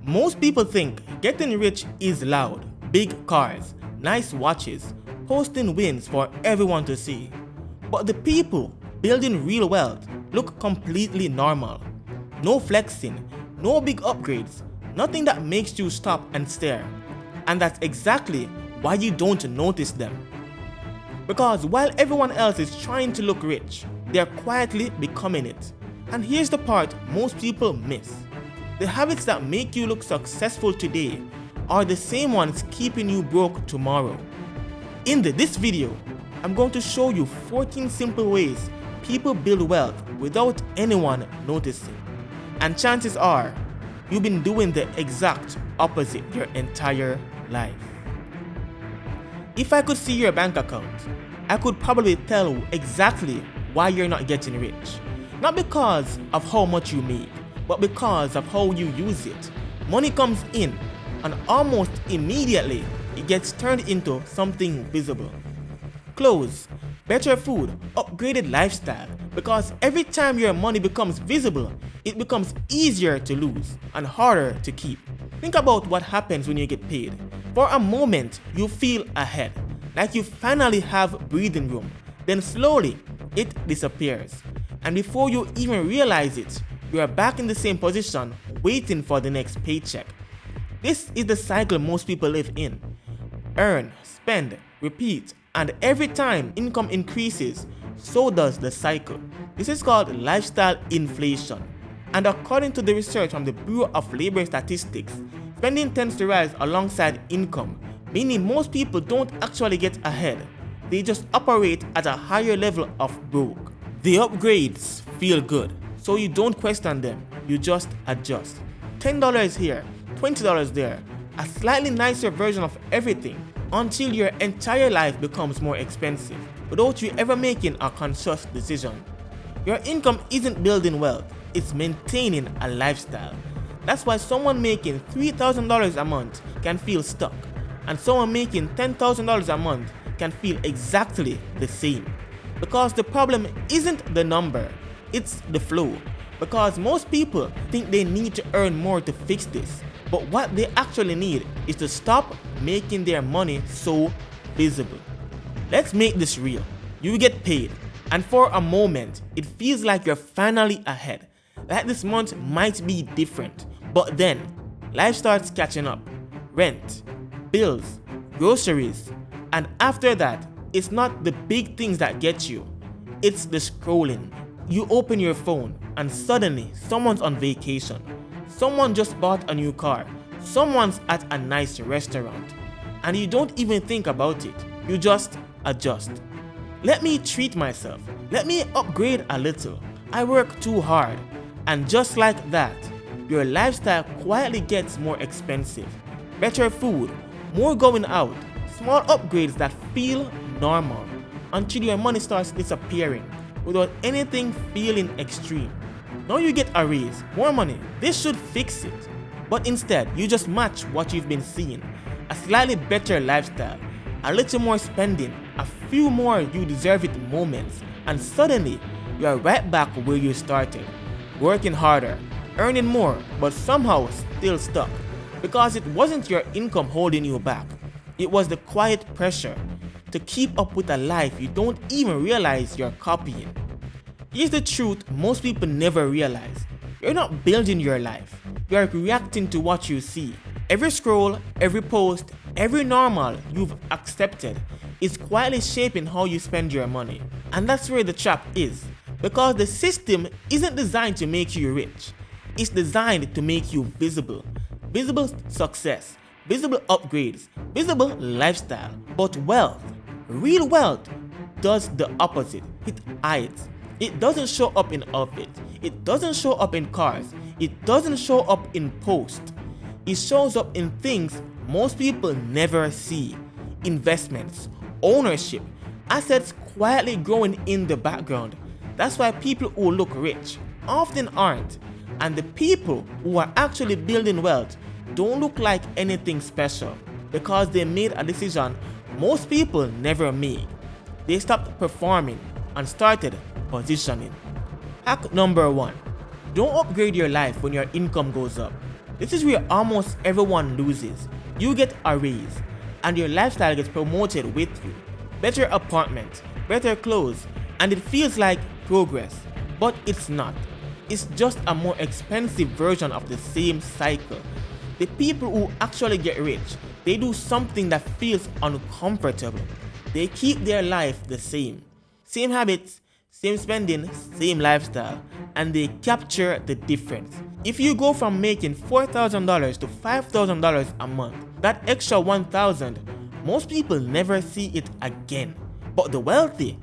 Most people think getting rich is loud, big cars, nice watches, posting wins for everyone to see. But the people building real wealth look completely normal. No flexing, no big upgrades, nothing that makes you stop and stare. And that's exactly why you don't notice them. Because while everyone else is trying to look rich, they are quietly becoming it. And here's the part most people miss. The habits that make you look successful today are the same ones keeping you broke tomorrow. In this video, I'm going to show you 14 simple ways people build wealth without anyone noticing. And chances are, you've been doing the exact opposite your entire life. If I could see your bank account, I could probably tell exactly why you're not getting rich. Not because of how much you make, but because of how you use it. Money comes in, and almost immediately it gets turned into something visible. Clothes, better food, upgraded lifestyle, because every time your money becomes visible, it becomes easier to lose and harder to keep. Think about what happens when you get paid. For a moment, you feel ahead, like you finally have breathing room. Then slowly, it disappears. And before you even realize it, you are back in the same position, waiting for the next paycheck. This is the cycle most people live in. Earn, spend, repeat, and every time income increases, so does the cycle. This is called lifestyle inflation. And according to the research from the Bureau of Labor Statistics, spending tends to rise alongside income, meaning most people don't actually get ahead. They just operate at a higher level of broke. The upgrades feel good, so you don't question them, you just adjust. $10 here, $20 there, a slightly nicer version of everything until your entire life becomes more expensive without you ever making a conscious decision. Your income isn't building wealth, it's maintaining a lifestyle. That's why someone making $3,000 a month can feel stuck, and someone making $10,000 a month can feel exactly the same. Because the problem isn't the number, it's the flow. Because most people think they need to earn more to fix this, but what they actually need is to stop making their money so visible. Let's make this real. You get paid, and for a moment, it feels like you're finally ahead. Like this month might be different, but then life starts catching up. Rent, bills, groceries, and after that, it's not the big things that get you, it's the scrolling. You open your phone and suddenly someone's on vacation. Someone just bought a new car. Someone's at a nice restaurant. And you don't even think about it. You just adjust. Let me treat myself. Let me upgrade a little. I work too hard. And just like that, your lifestyle quietly gets more expensive. Better food, more going out, small upgrades that feel normal until your money starts disappearing without anything feeling extreme. Now you get a raise, more money, this should fix it. But instead, you just match what you've been seeing. A slightly better lifestyle, a little more spending, a few more you deserve it moments, and suddenly you are right back where you started. Working harder, earning more, but somehow still stuck. Because it wasn't your income holding you back. It was the quiet pressure to keep up with a life you don't even realize you're copying. Here's the truth most people never realize. You're not building your life. You're reacting to what you see. Every scroll, every post, every normal you've accepted is quietly shaping how you spend your money. And that's where the trap is. Because the system isn't designed to make you rich. It's designed to make you visible. Visible success, visible upgrades, visible lifestyle. But wealth, real wealth, does the opposite. It hides. It doesn't show up in outfits. It doesn't show up in cars. It doesn't show up in posts. It shows up in things most people never see. Investments, ownership, assets quietly growing in the background. That's why people who look rich often aren't. And the people who are actually building wealth don't look like anything special because they made a decision most people never make. They stopped performing and started positioning. Hack number 1. Don't upgrade your life when your income goes up. This is where almost everyone loses. You get a raise, and your lifestyle gets promoted with you. Better apartment, better clothes, and it feels like progress, but it's not. It's just a more expensive version of the same cycle. The people who actually get rich, they do something that feels uncomfortable. They keep their life the same. Same habits, same spending, same lifestyle, and they capture the difference. If you go from making $4,000 to $5,000 a month, that extra $1,000, most people never see it again. But the wealthy,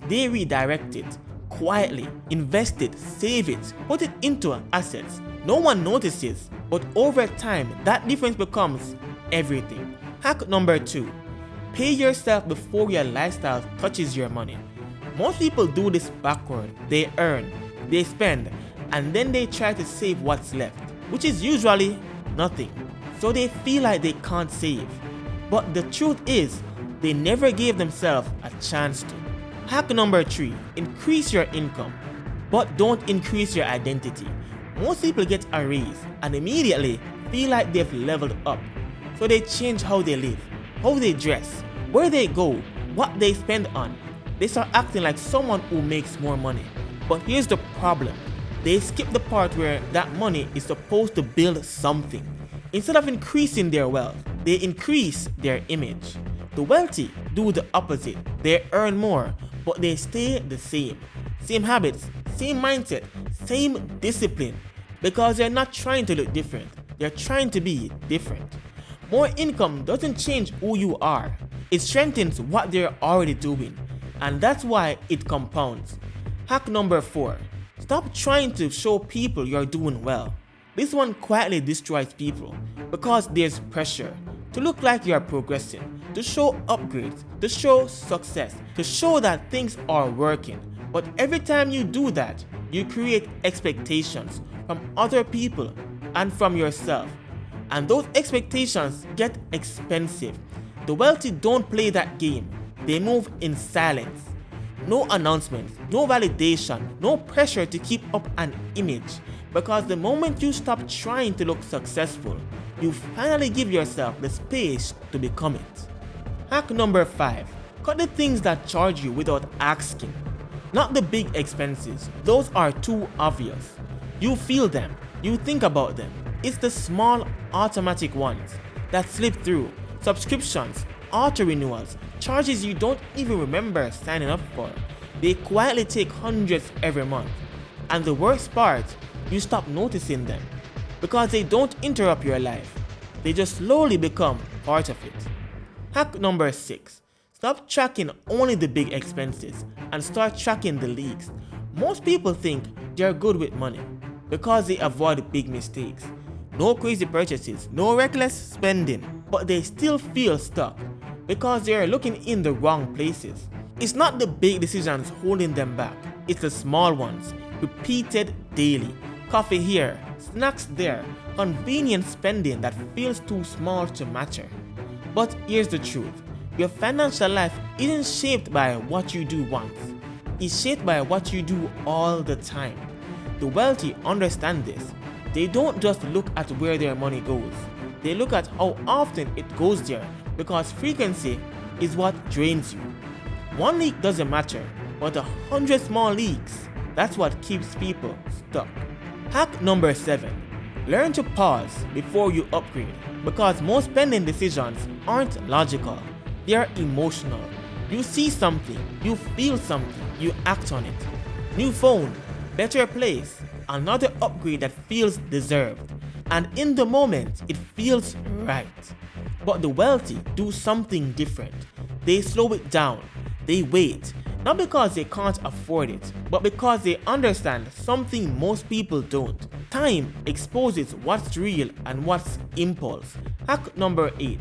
they redirect it, quietly invest it, save it, put it into assets. No one notices, but over time, that difference becomes everything. Hack number 2, pay yourself before your lifestyle touches your money. Most people do this backward. They earn, they spend, and then they try to save what's left, which is usually nothing. So they feel like they can't save. But the truth is, they never gave themselves a chance to. Hack number 3, increase your income, but don't increase your identity. Most people get a raise and immediately feel like they've leveled up. So they change how they live, how they dress, where they go, what they spend on. They start acting like someone who makes more money. But here's the problem. They skip the part where that money is supposed to build something. Instead of increasing their wealth, they increase their image. The wealthy do the opposite. They earn more, but they stay the same. Same habits, same mindset, same discipline. Because they're not trying to look different. They're trying to be different. More income doesn't change who you are. It strengthens what they're already doing. And that's why it compounds. Hack number 4, stop trying to show people you're doing well. This one quietly destroys people because there's pressure to look like you're progressing, to show upgrades, to show success, to show that things are working. But every time you do that, you create expectations from other people and from yourself. And those expectations get expensive. The wealthy don't play that game. They move in silence. No announcements, no validation, no pressure to keep up an image. Because the moment you stop trying to look successful, you finally give yourself the space to become it. Hack number 5, cut the things that charge you without asking. Not the big expenses, those are too obvious. You feel them, you think about them. It's the small automatic ones that slip through. Subscriptions, auto renewals, charges you don't even remember signing up for. They quietly take hundreds every month. And the worst part, you stop noticing them because they don't interrupt your life. They just slowly become part of it. Hack number 6, stop tracking only the big expenses and start tracking the leaks. Most people think they're good with money because they avoid big mistakes. No crazy purchases, no reckless spending, but they still feel stuck because they are looking in the wrong places. It's not the big decisions holding them back, it's the small ones, repeated daily. Coffee here, snacks there, convenient spending that feels too small to matter. But here's the truth, your financial life isn't shaped by what you do once, it's shaped by what you do all the time. The wealthy understand this. They don't just look at where their money goes, they look at how often it goes there because frequency is what drains you. One leak doesn't matter, but 100 small leaks, that's what keeps people stuck. Hack number 7, learn to pause before you upgrade because most spending decisions aren't logical, they are emotional. You see something, you feel something, you act on it. New phone, better place, another upgrade that feels deserved, and in the moment it feels right. But the wealthy do something different. They slow it down, they wait, not because they can't afford it, but because they understand something most people don't. Time exposes what's real and what's impulse. Hack number 8,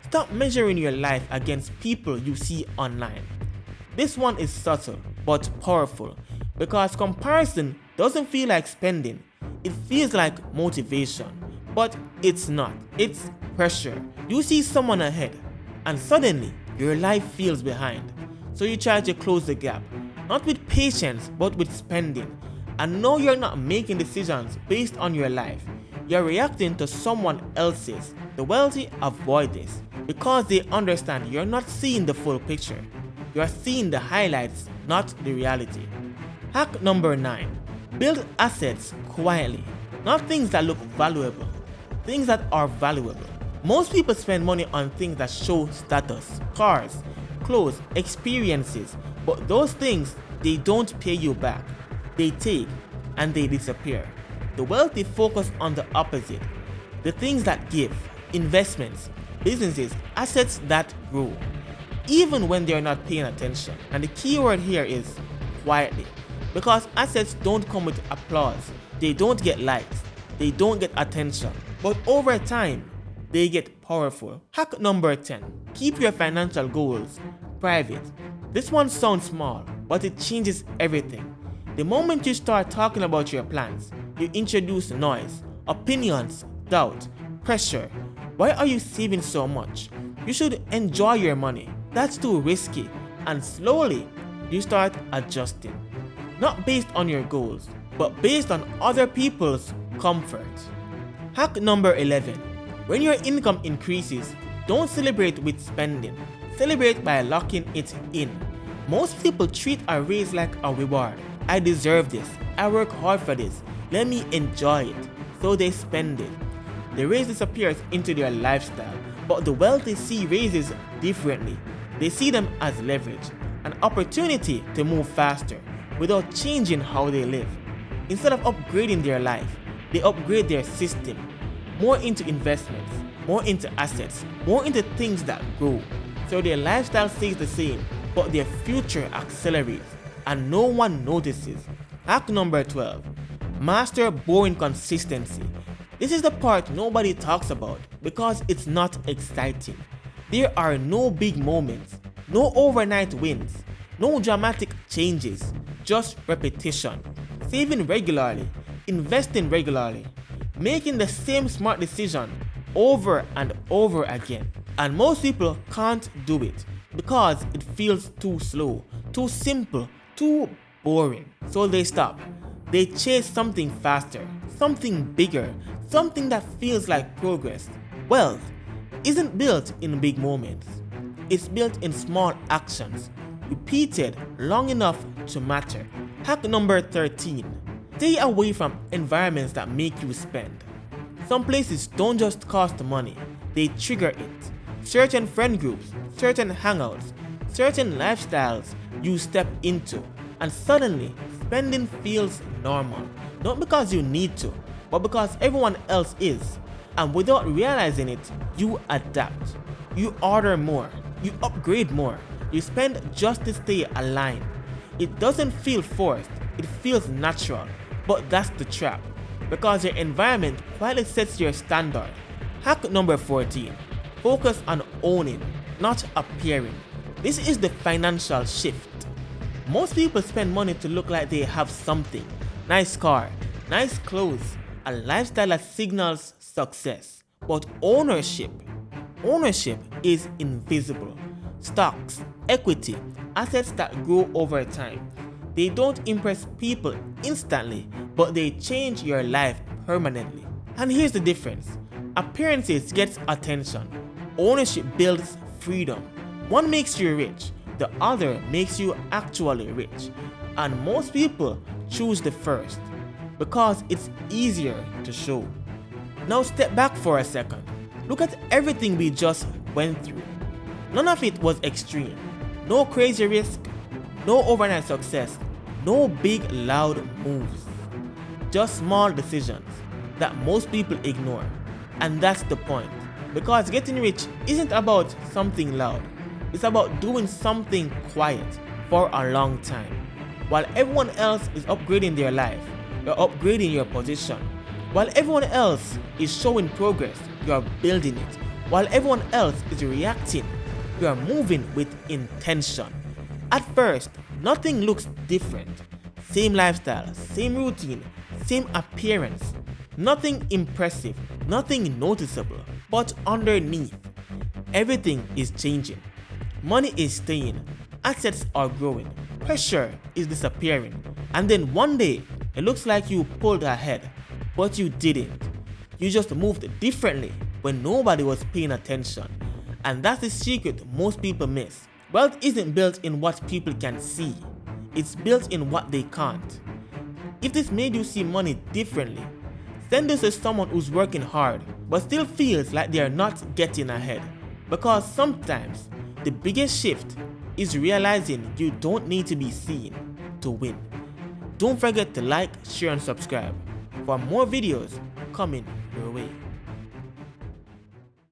stop measuring your life against people you see online. This one is subtle but powerful because comparison doesn't feel like spending, it feels like motivation. But it's not, it's pressure. You see someone ahead and suddenly your life feels behind. So you try to close the gap, not with patience but with spending. And no, you're not making decisions based on your life, You're reacting to someone else's. The wealthy avoid this because they understand you're not seeing the full picture. You're seeing the highlights, not the reality. Hack number 9. Build assets quietly. Not things that look valuable, things that are valuable. Most people spend money on things that show status, cars, clothes, experiences, but those things, they don't pay you back. They take and they disappear. The wealthy focus on the opposite, the things that give, investments, businesses, assets that grow, even when they're not paying attention. And the key word here is quietly, because assets don't come with applause, they don't get likes, they don't get attention, but over time, they get powerful. Hack number 10. Keep your financial goals private. This one sounds small, but it changes everything. The moment you start talking about your plans, you introduce noise, opinions, doubt, pressure. Why are you saving so much? You should enjoy your money. That's too risky. And slowly, you start adjusting. Not based on your goals, but based on other people's comfort. Hack number 11. When your income increases, don't celebrate with spending. Celebrate by locking it in. Most people treat a raise like a reward. I deserve this. I work hard for this. Let me enjoy it. So they spend it. The raise disappears into their lifestyle, but the wealthy see raises differently. They see them as leverage, an opportunity to move faster without changing how they live. Instead of upgrading their life, they upgrade their system, more into investments, more into assets, more into things that grow. So their lifestyle stays the same, but their future accelerates, and no one notices. Hack number 12. Master boring consistency. This is the part nobody talks about because it's not exciting. There are no big moments, no overnight wins, no dramatic changes, just repetition. Saving regularly, investing regularly, making the same smart decision over and over again. And most people can't do it because it feels too slow, too simple, too boring. So they stop. They chase something faster, something bigger, something that feels like progress. Wealth isn't built in big moments. It's built in small actions, repeated long enough to matter. Hack number 13. Stay away from environments that make you spend. Some places don't just cost money, they trigger it. Certain friend groups, certain hangouts, certain lifestyles you step into, and suddenly spending feels normal. Not because you need to, but because everyone else is. And without realizing it, you adapt. You order more, you upgrade more, you spend just to stay aligned. It doesn't feel forced, it feels natural. But that's the trap, because your environment quietly sets your standard. Hack number 14. Focus on owning, not appearing. This is the financial shift. Most people spend money to look like they have something. Nice car, nice clothes, a lifestyle that signals success. But ownership is invisible. Stocks, equity, assets that grow over time. They don't impress people instantly, but they change your life permanently. And here's the difference. Appearances get attention. Ownership builds freedom. One makes you rich, the other makes you actually rich. And most people choose the first because it's easier to show. Now step back for a second. Look at everything we just went through. None of it was extreme. No crazy risk, no overnight success, no big loud moves. Just small decisions that most people ignore. And that's the point. Because getting rich isn't about something loud. It's about doing something quiet for a long time. While everyone else is upgrading their life, you're upgrading your position. While everyone else is showing progress, you're building it. While everyone else is reacting, you're moving with intention. At first, nothing looks different. Same lifestyle, same routine, same appearance. Nothing impressive, nothing noticeable. But underneath, everything is changing. Money is staying, assets are growing, pressure is disappearing. And then one day, it looks like you pulled ahead, but you didn't. You just moved differently when nobody was paying attention. And that's the secret most people miss. Wealth isn't built in what people can see, it's built in what they can't. If this made you see money differently, send this to someone who's working hard but still feels like they are not getting ahead. Because sometimes the biggest shift is realizing you don't need to be seen to win. Don't forget to like, share and subscribe for more videos coming your way.